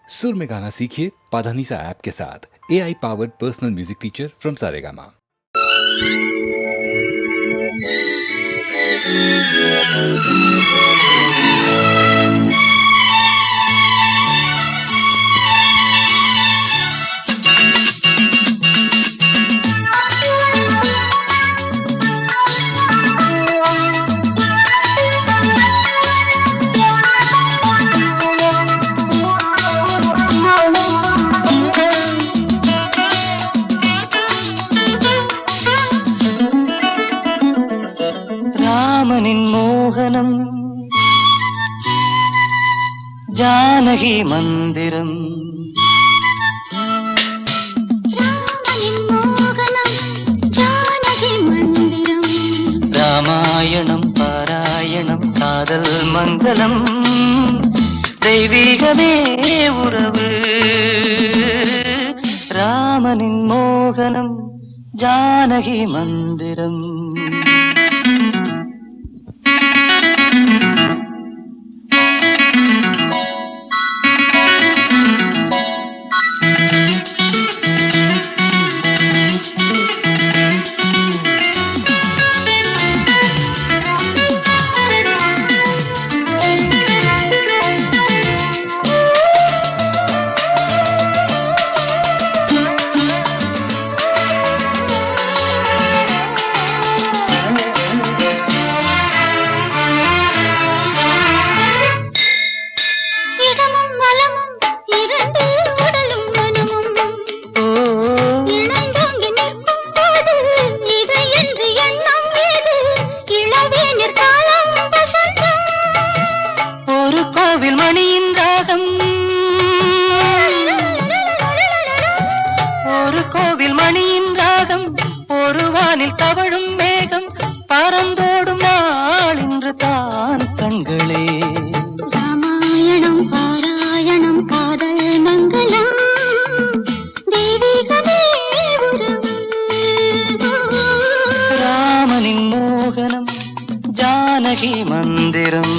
सुर में गाना सीखिए पाधानीसा ऐप के साथ। AI powered personal music teacher from Saregama. ராமனின் மோகனம் ஜானகி மந்திரம். ராமனின் மோகனம் ஜானகி மந்திரம். ராமாயணம் பாராயணம் காதல் மங்களம். தெய்வீகமே உறவு. ராமனின் மோகனம் ஜானகி மந்திரம். ஒரு கோவில் மணியின் ராகம், ஒரு வானில் தவழும் மேகம், பறந்தோடும் நாள் இன்று தான் கண்களே. ராமாயணம் பாராயணம் காதல் மங்களம். தெய்வீகமே உறவு. ராமனின் மோகனம் ஜானகி மந்திரம்.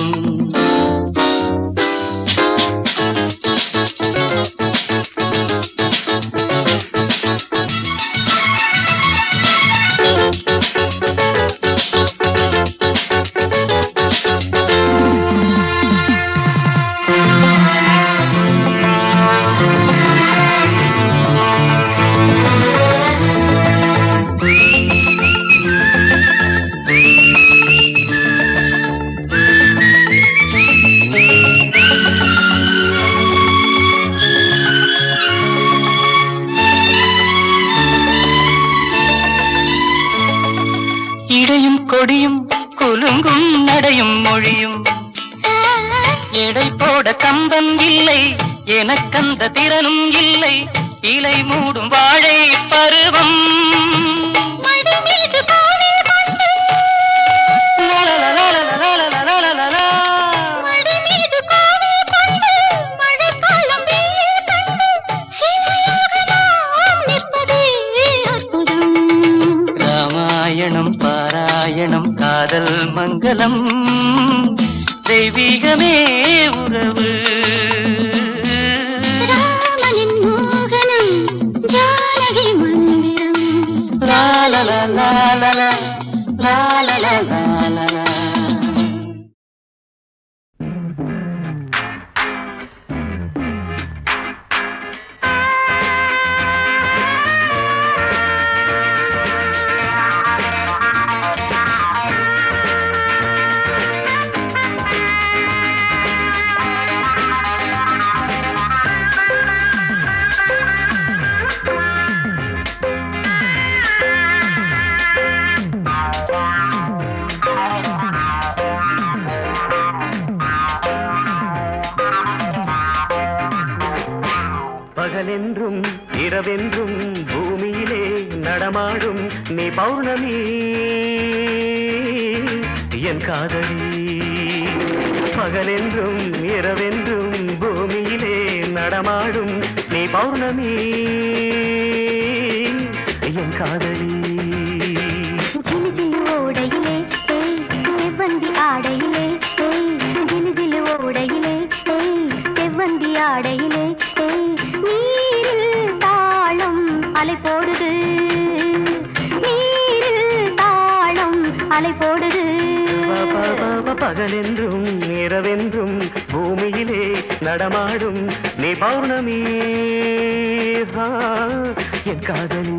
இடையும் கொடியும் குலுங்கும் நடையும் மொழியும், எடை போட கம்பன் இல்லை, எனக்கந்த திறனும் இல்லை. இலை மூடும் வாழை பருவம். ராமாயணம் பாராயணம் காதல் மங்களம். தெய்வீகமே உறவு. ராமனின் மோகனம் ஜானகி மந்திரம். லாலலா லாலலா லாலலா லாலலா. பகலென்றும் இரவென்றும் பூமியிலே நடமாடும் நீ பௌர்ணமி என் காதலி. பகலென்றும் இரவென்றும் பூமியிலே நடமாடும் நீ பௌர்ணமி என் காதலி. ஜிலுஜிலு ஓடையிலே செவ்வந்தி ஆடையிலே, ஜிலுஜிலு ஓடையிலே செவ்வந்தி ஆடையிலே நீரில் தாளம் அலை போடுது, நீரில் தாளம் அலை போடுது. பகலென்றும் இரவென்றும் பூமியிலே நடமாடும் நீ பௌர்ணமி என் காதலி.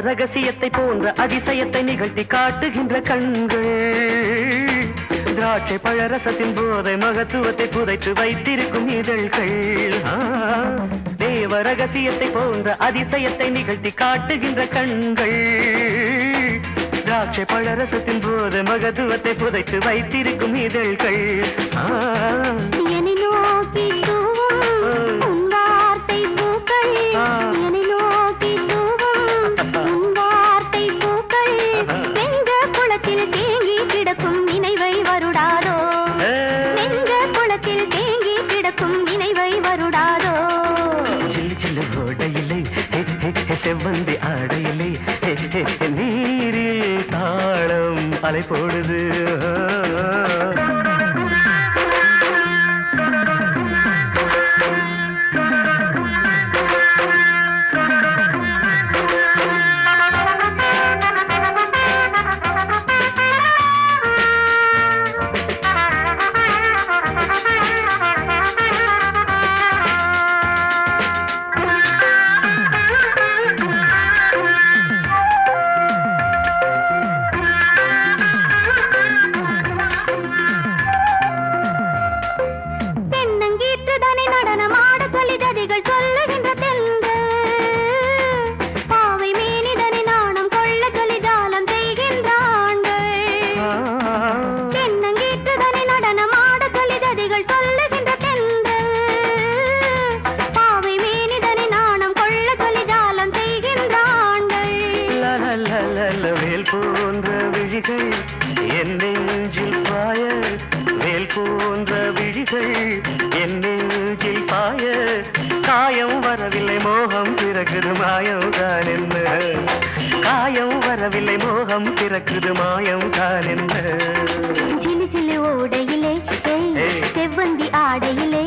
ரகசியத்தை போன்ற அதிசயத்தை நிகழ்த்தி காட்டுகின்ற கண்கள், திராட்சை பழரசத்தின் போதை மகத்துவத்தை புதைத்து வைத்திருக்கும் இதழ்கள். தேவ ரகசியத்தை போன்ற அதிசயத்தை நிகழ்த்தி காட்டுகின்ற கண்கள், திராட்சை பழரசத்தின் போதை மகத்துவத்தை புதைத்து வைத்திருக்கும் இதழ்கள். என்னை நோக்கி தூவும் வார்த்தை பூக்கள், என்னை நோக்கி தேங்கி கிடக்கும் நினைவை வருடாதோ, நெஞ்ச குளத்தில் தேங்கி கிடக்கும் நினைவை வருடாதோ. சில்லு சில்லு ஓடையிலே செவ்வந்தி ஆடையிலே நீரில் தாளம் அலை போடுது. காயம் வரவில்லை மோகம் பிறக்குது மாயம் தான் என்ன, காயம் வரவில்லை மோகம் பிறக்குது மாயம் தான் என்ன. சிலு சிலு ஓடையிலே செவ்வந்தி ஆடையிலே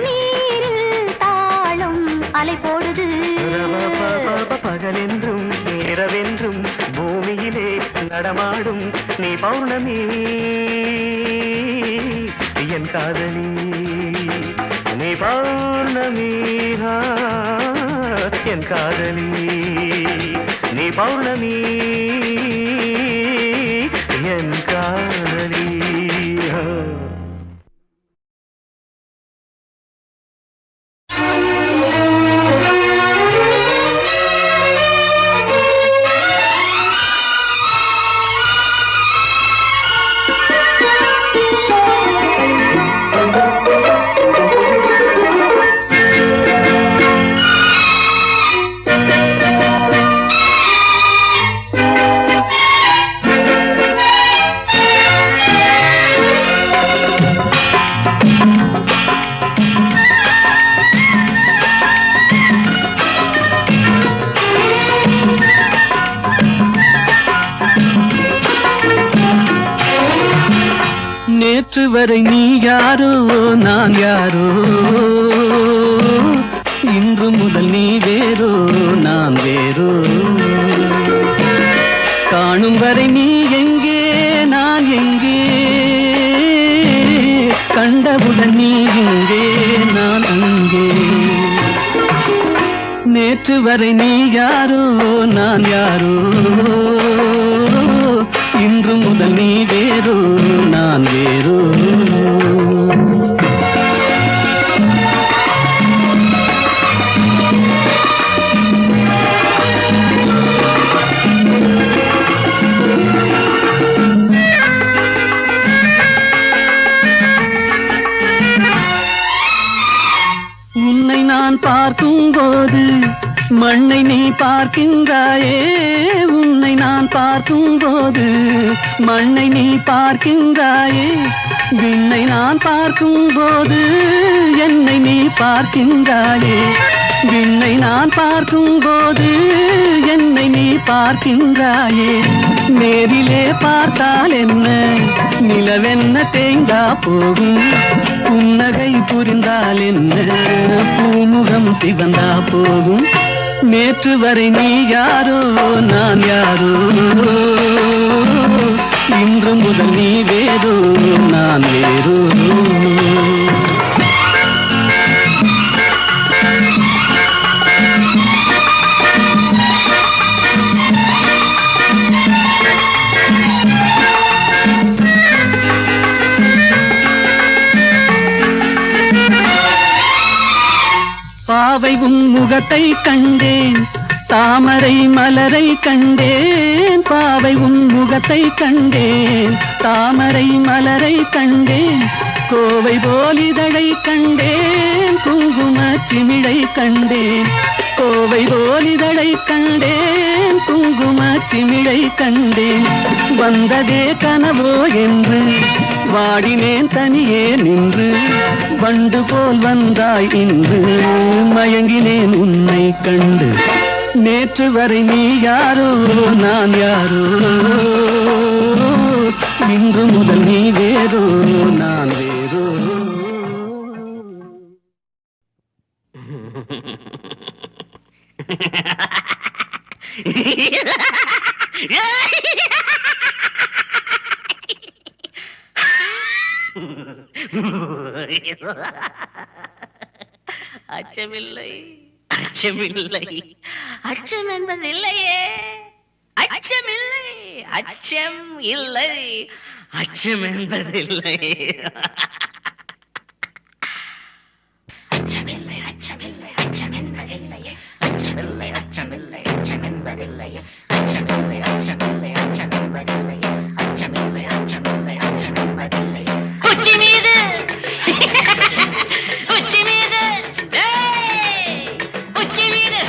நீரில் தாளம் அலை போடுது. பகலென்றும் இரவென்றும் பூமியிலே நடமாடும் நீ பௌர்ணமி என் காதலி, நீ பௌர்ணமி என் காதலி, நீ பௌர்ணமி என் காதலி. நேற்று வரை நீ யாரோ நான் யாரோ, இன்று முதல் நீ வேறோ நான் வேறோ. காணும் வரை நீ எங்கே நான் எங்கே, கண்டவுடன் நீ இங்கே நான் அங்கே. நேற்று வரை நீ யாரோ நான் யாரோ, இன்று முதல் நீ வேறோ நான் வேறோ. உன்னை நான் பார்க்கும் போது மண்ணை நீ பார்க்கின்றாயே, உன்னை நான் பார்க்கும் போது மண்ணை நீ பார்க்கின்றாயே, விண்ணை நான் பார்க்கும் போது என்னை நீ பார்க்கின்றாயே, விண்ணை நான் பார்க்கும் போது என்னை நீ பார்க்கின்றாயே. நேரிலே பார்த்தால் என்ன, நிலவென்ன தேய்ந்தா போகும், புன்னகை புரிந்தால் என்ன, பூமுகம் சிவந்தா போகும். நேற்று வரை நீ யாரோ நான் யாரோ, இன்று முதல் நீ வேறோ நான் வேறோ. பாவை உன் முகத்தை கண்டேன், தாமரை மலரை கண்டேன், பாவை உன் முகத்தை கண்டேன், தாமரை மலரை கண்டேன், கோவை போலிதழை கண்டேன், குங்கும சிமிழை கண்டேன், கோவை போலிதழை கண்டேன், குங்கும சிமிழை கண்டேன். வந்ததே கனவோ என்று வாடினேன் தனியே நின்று, வண்டு போல் வந்தாய் இன்று, மயங்கினேன் உன்னை கண்டு. நேற்று வரை நீ யாரோ நான் யாரோ, இன்று முதல் நீ வேறோ நான் வேறோ. அச்சமில்லை, அச்சமில்லை, அச்சம் என்பதில்லையே, அச்சமில்லை, அச்சம் இல்லை, அச்சம் என்பதில்லை. அச்சமில்லை, அச்சமில்லை, அச்சம் என்பதில்லையே, அச்சமில்லை, அச்சமில்லை, அச்சம் என்பதில்லையே, அச்சமில்லை, அச்சமில்லை, அச்சம் என்பதில்லையே, அச்சமில்லை, அச்சமில்லை, அச்சம் என்பதில்லையே. உச்சி மீது, உச்சி மீது, உச்சி மீது,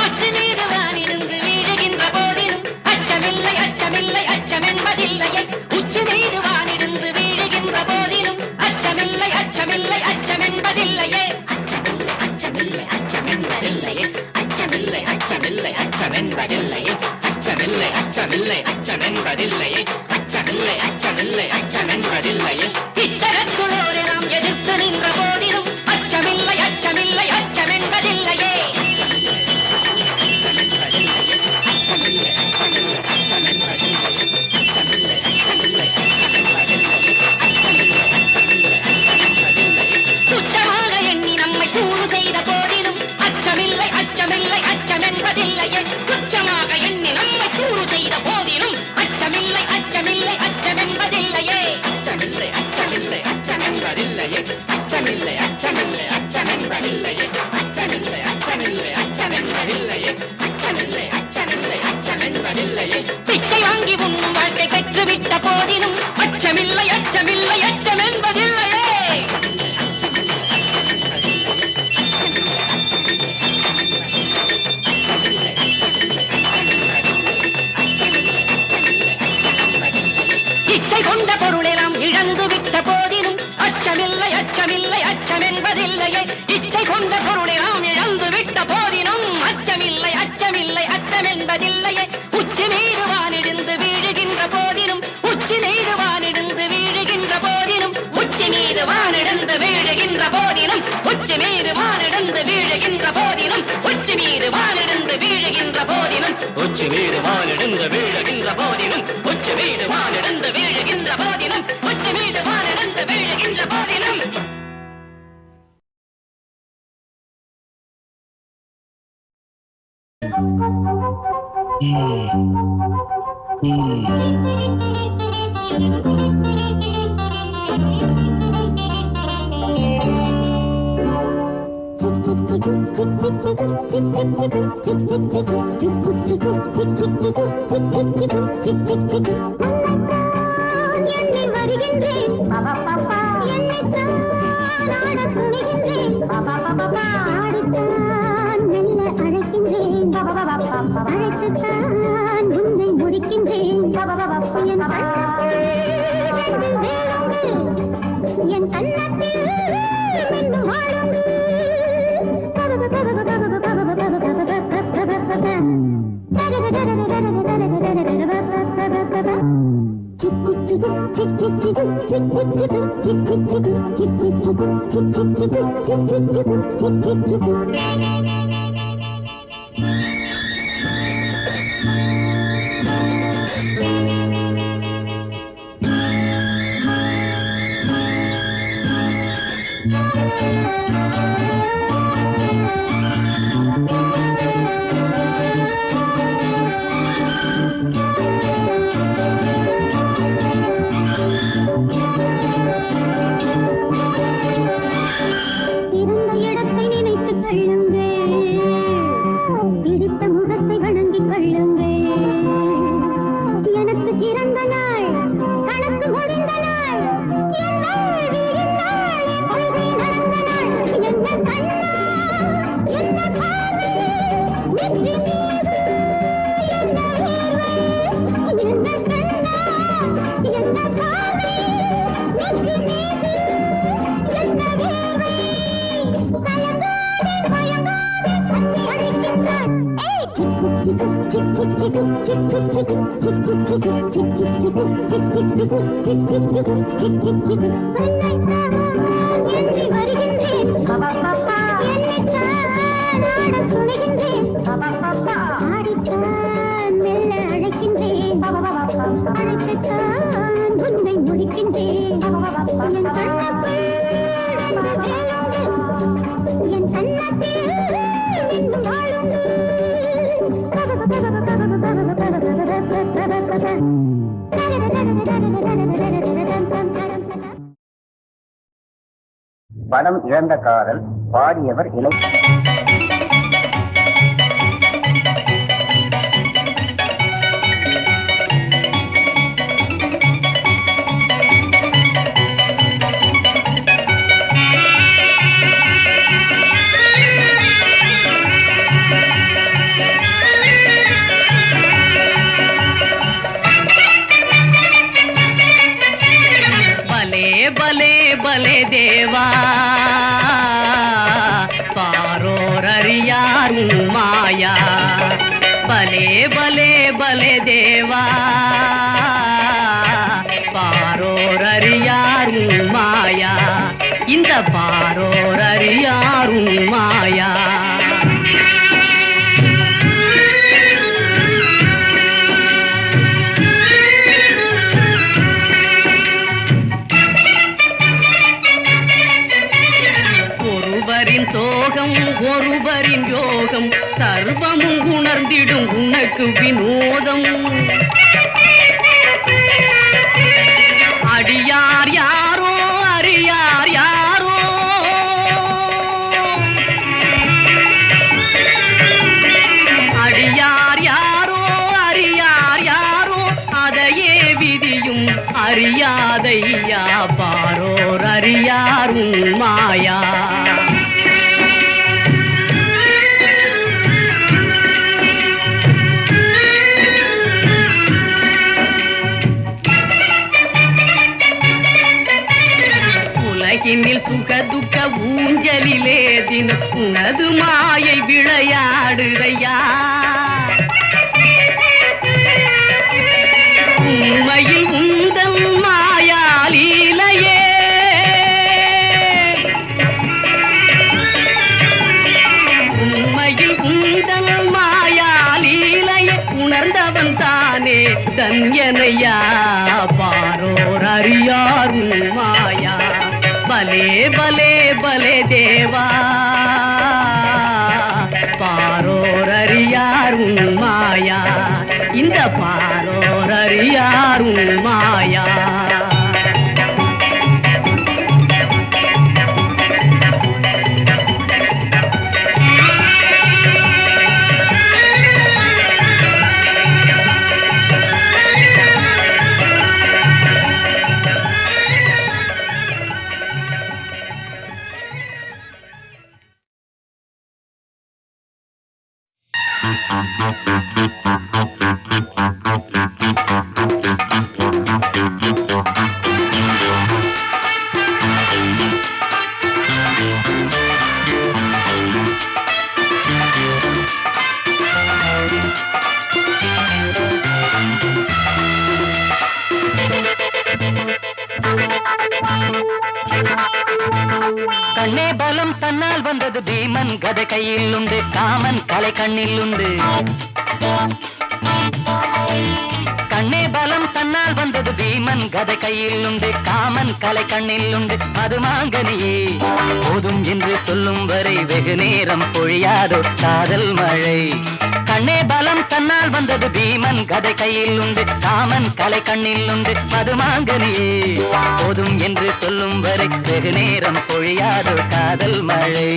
உச்சி மீது வானிருந்து வீழுகின்ற போதிலும் அச்சமில்லை, அச்சமில்லை, அச்சம் என்பதில்லையே, உச்சி மீது வானிருந்து வீழுகின்ற போதிலும் அச்சமில்லை, அச்சமில்லை, அச்சம் என்பதில்லையே, அச்சமில்லை, அச்சமில்லை, அச்சம் என்பதில்லையே, அச்சமில்லை, அச்சமில்லை, அச்சம் என்பதில்லையே, அச்சமில்லை, அச்சமில்லை, அச்சம் என்பதில்லையே, அச்சமில்லை, அச்சமில்லை, அச்சம் என்பதில்லையே. இச்சகத்துளோடு நாம் எதிர்த்து நின்ற போதிலும் அச்சமில்லை, அச்சமில்லை, அச்சம் என்பதில்லையே, அச்சமில்லை, அச்சம் என்பதில்லையே, அச்சமில்லை, அச்சமில்லை, அச்சம் என்பதில்லையே, அச்சமில்லை, அச்சமில்லை, அச்சம் என்பதில்லையே, அச்சமில்லை, அச்சமில்லை, அச்சம் என்பதில்லையே. துச்சமாக எண்ணி நம்மை கூறு செய்த போதிலும் அச்சமில்லை, அச்சமில்லை, அச்சம் என்பதில்லையே, துச்சமாக எண்ணி நம்மை கூறு செய்த போதிலும் அச்சமில்லை, அச்சமில்லை, அச்சம் என்பதில்லையே, அச்சமில்லை, அச்சமில்லை, அச்சம் என்பதில்லையே, அச்சமில்லை, அச்சமில்லை, அச்சம் என்பதில்லையே, அச்சமில்லை, அச்சமில்லை, அச்சம் என்பதில்லையே, அச்சமில்லை, அச்சமில்லை, அச்சம் என்பதில்லையே. பிச்சை வாங்கி உண்ணும் வாழ்க்கை பெற்றுவிட்ட போதிலும் அச்சமில்லை, அச்சமில்லை, அச்சம் என்பதில்லையே. இச்சை கொண்ட பொருளை நாம் இழந்து விட்ட போதிலும் அச்சமில்லை, அச்சமில்லை, அச்சம் என்பதில்லையே, இச்சை கொண்ட பொருளை நாம் இழந்து விட்ட போதிலும் அச்சமில்லை, அச்சமில்லை, அச்சம் என்பதில்லையே. உச்சி மீது வானிடிந்து வீழுகின்ற போதிலும், உச்சி மீது வானிடிந்து வீழுகின்ற போதிலும், உச்சி மீது வானிடிந்து வீழுகின்ற போதிலும், உச்சி மீது வானிடிந்து வீழுகின்ற போதிலும், உச்சி மீது வானிடிந்து வீழுகின்ற போதிலும், உச்சி மீது வானிடிந்து வீழுகின்ற போதிலும், உச்சி மீது வானிடிந்து வீழுகின்ற போதிலும், உச்சி மீது வானிடிந்து வீழுகின்ற போதிலும். எண்ணி வருகின்றேன், பாப்பா பாப்பா அழைத்துத்தான் உன்னை முடிக்கின்றேன் என் கண்ணத்தில் இன்னும் வாழும் பணம் இழந்த காதல். பாடியவர் இலை. பலே தேவா பாரோர் அறியார் மாயா. பலே பலே பலே தேவா பாரோர் அறியார் மாயா. இந்த பாரோர் அறியார் மாயா. சோகம் ஒருவரின் யோகம் சர்வமும் உணர்ந்திடும் உனக்கு வினோதம். அடியார் யாரோ அறியார் யாரோ அடியார் யாரோ அறியார் யாரோ அதையே விதியும் அறியாதையா பாரோர் அறியார் மாயா. உலகினில் சுக துக்க ஊஞ்சலிலே தினம் உனது மாயை விளையாடுதையா. உண்மையில் உந்தன் மாயாலீலையே உண்மையில் உந்தன் மாயாலீலையே உணர்ந்தவன் தானே தன்யனையா பாரோர் அறியார் மாயா. பலே பலே பலே தேவா பாரோர் அறியார் மாயா. இந்த பாரோர் அறியார் மாயா. கண்ணே பலம் தன்னால் வந்தது பீமன் கதை கையில் உண்டு காமன் கலை கண்ணில் உண்டு கண்ணே பலம் தன்னால் வந்தது பீமன் கதை கையில் உண்டு காமன் கலை கண்ணில் உண்டு அது மாங்கனியே போதும் என்று சொல்லும் வரை வெகு நேரம் பொழியாதோ காதல் மழை கண்ணே பலம் தன்னால் வந்தது பீமன் கதை கையில் உண்டு காமன் கலை கண்ணில் உண்டு அது மாங்கனியே போதும் என்று சொல்லும் வரை வெகு நேரம் பொழியாதோ காதல் மழை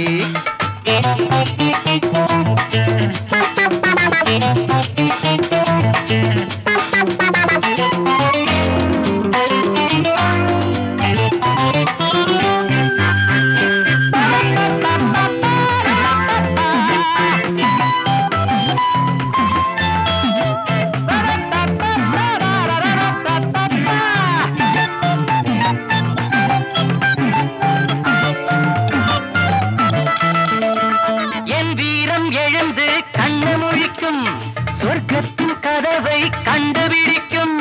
சொர்க்கத்தின் கதவை கண்டுபிடிக்கும்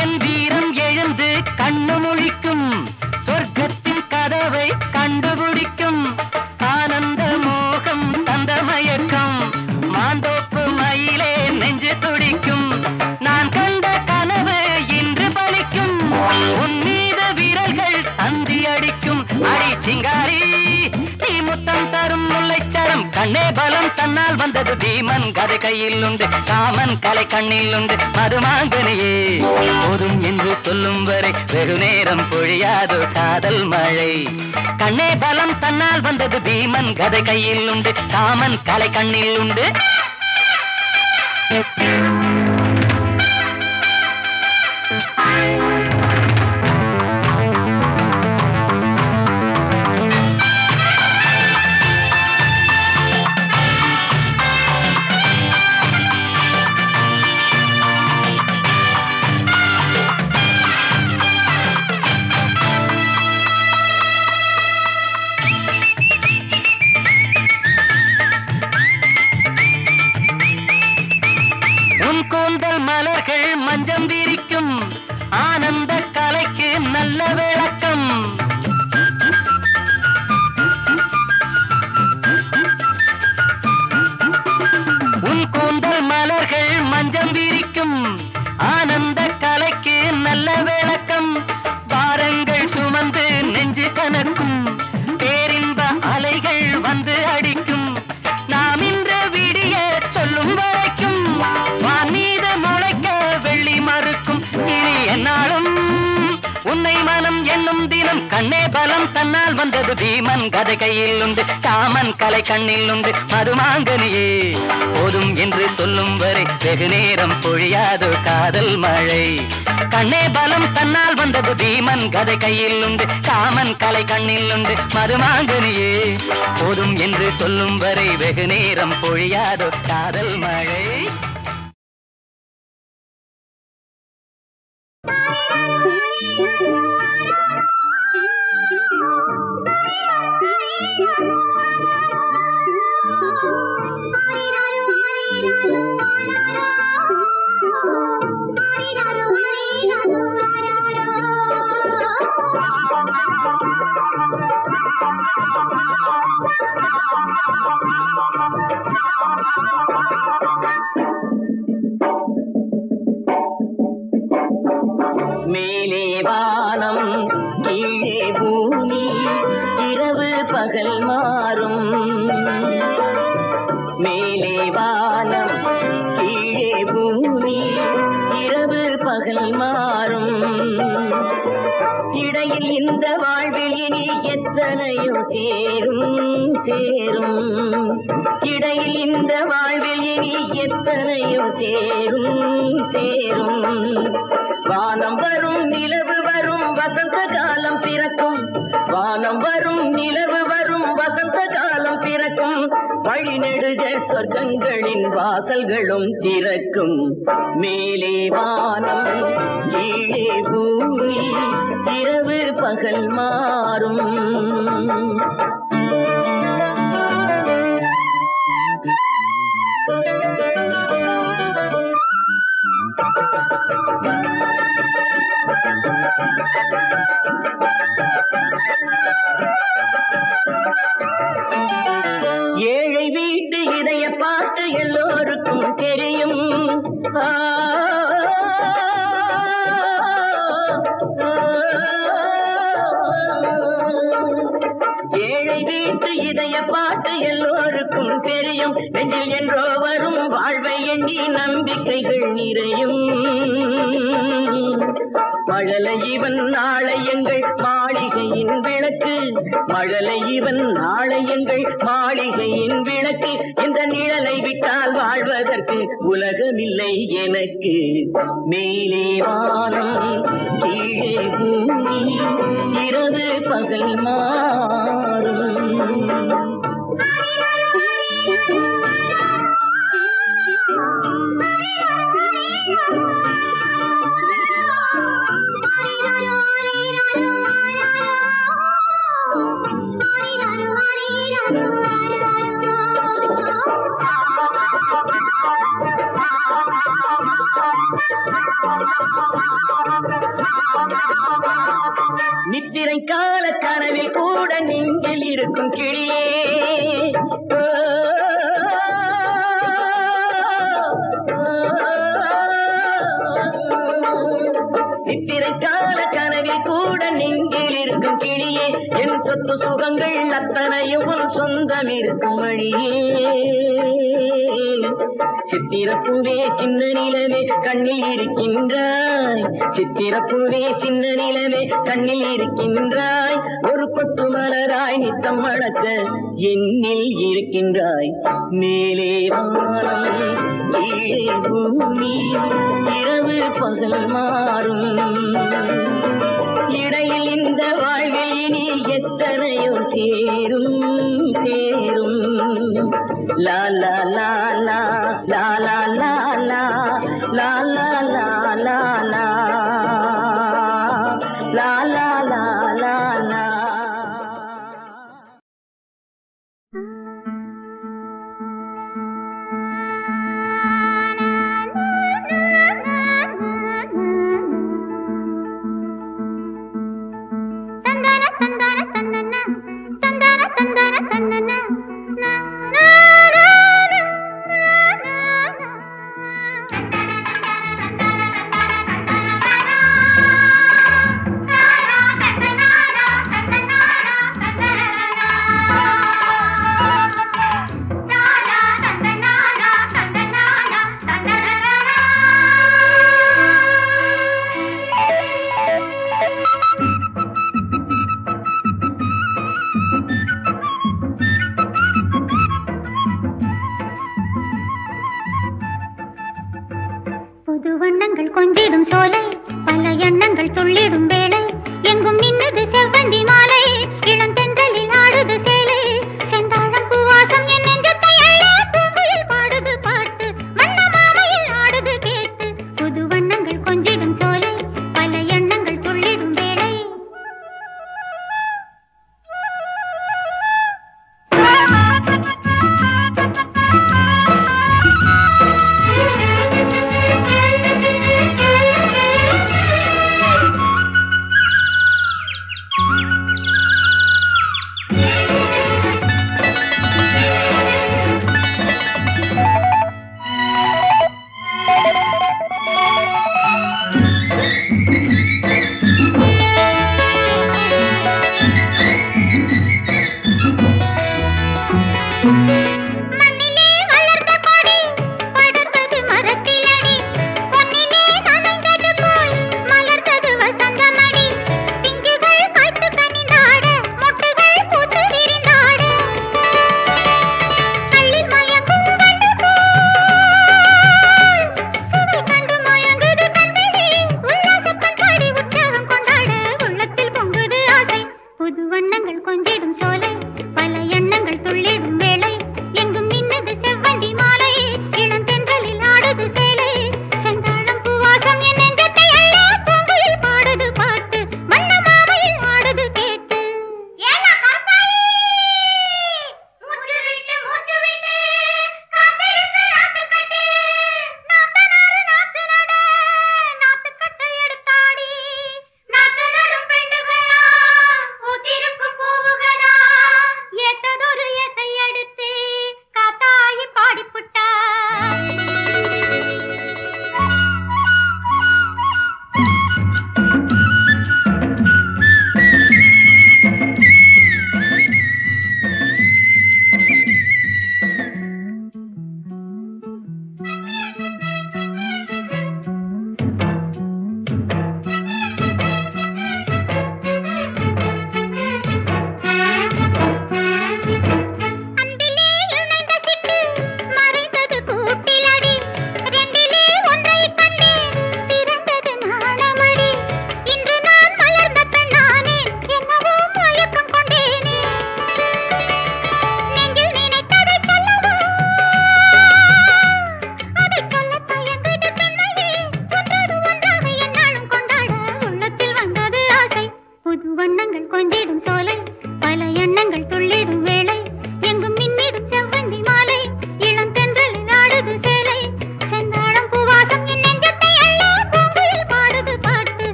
என் வீரம் எழுந்து கண்ணு முழிக்கும் சொர்க்கத்தின் கதவை கண்டுபிடிக்கும் ஆனந்த மோகம் தந்த மயக்கம் மாந்தோப்பு மயிலே நெஞ்சு துடிக்கும் நான் கண்ட கனவு இன்று பலிக்கும் உன் மீது வீரர்கள் தந்தி அடிக்கும் அடி சிங்காரி நீ முத்தம் தரும் முல்லைச்சரம் கண்ணே பலம் தன்னால் வந்தது பீமன் கதை கையில் உண்டு காமன் கலை கண்ணில் உண்டு மதுமாங்கனியே போதும் என்று சொல்லும் வரை வெகு நேரம் பொழியாதோ காதல் மழை கண்ணே பலம் தன்னால் வந்தது பீமன் கதை கையில் உண்டு காமன் கலை கண்ணில் உண்டு கூந்தல் மலர்கள் மஞ்சம் விரிக்கும் ஆனந்த கலைக்கு நல்ல விளக்கம் உன் கூந்தல் மலர்கள் மஞ்சம் விரிக்கும் ஆனந்த கலைக்கு நல்ல விளக்கம் பாரங்கள் சுமந்து நெஞ்சு கனக்கும் பேரின்ப அலைகள் வந்து அடிக்கும் நாம் இன்று விடிய சொல்லும் வரைக்கும் மீது முளைக்க வெள்ளி மறுக்கும் இனி என்னாலும் உன்னை மனம் என்னும் தினம் கண்ணே பலம் தன்னால் வந்தது பீமன் கதை கையில் உண்டு காமன் கலை கண்ணில் உண்டு மதுமாங்கனியே போதும் என்று சொல்லும் வரை வெகு நேரம் பொழியாதோ காதல் மழை கண்ணே பலம் தன்னால் வந்தது பீமன் கதை கையில் உண்டு காமன் கலை கண்ணில் உண்டு மதுமாங்கனியே போதும் என்று சொல்லும் வரை வெகு நேரம் பொழியாதோ காதல் மழை மேலே வானம் கீழே பூமி இரவு பகல் மாறும் மேலே வானம் கீழே பூமி இரவு பகல் மாறும் இடையில் இந்த வாழ்வில் இனி எத்தனையோ சேரும் சேரும் இடையில் இந்த வாழ்வில் இனி எத்தனையோ சேரும் சேரும் வானம் வரும் நிலவு வரும் வசந்த காலம் பிறக்கும் வானம் வரும் நிலவு வரும் வசந்த காலம் பிறக்கும் வழி நெடுக சொர்க்கங்களின் வாசல்களும் திறக்கும் மேலே வானம் கீழே பூமி இரவு பகல் மாறும் ஏழை வீட்டு இதய பாட்டு எல்லோருக்கும் தெரியும் ஏழை வீட்டு இதய பாட்டு எல்லோருக்கும் தெரியும் நெஞ்சில் என்றோ வரும் வாழ்வை எண்ணி நம்பிக்கைகள் நிறையும் மழலை இவன் நாளை எங்கள் மாளிகையின் விளக்கு மழலை இவன் நாளை எங்கள் மாளிகையின் விளக்கு இந்த நிழலை விட்டால் வாழ்வதற்கு உலகமில்லை எனக்கு மேலே வானம் கீழே பூமி இரவு பகல் மாறும் நித்திரை கால கனவில் கூட நெஞ்சில் இருக்கும் கிளியே நித்திரை கால கனவில் கூட நெஞ்சில் இருக்கும் கிளியே என் சொத்து சுகங்கள் அத்தனையும் உன் சொந்தம் இருக்கும் வழியே சித்திரப்பூவே சின்ன நிலவே கண்ணில் இருக்கின்றாய் சித்திரப்பூவே சின்ன நிலவே கண்ணில் இருக்கின்றாய் ஒரு கொத்து மலராய் நித்தம் வளர்க்க என்னில் இருக்கின்றாய் மேலே வானம் கீழே பூமி இரவு பகல் மாறும் இடையில் இந்த வாழ்வில் இனி எத்தனையோ சேரும் சேரும் லா லா லா லா லா லா லா லா லா லா லா லா லா லா லா லா லா லா கொஞ்சிடும் சோலை பல எண்ணங்கள் துள்ளிடும் வேளை எங்கும் நின்னது செவ்வந்தி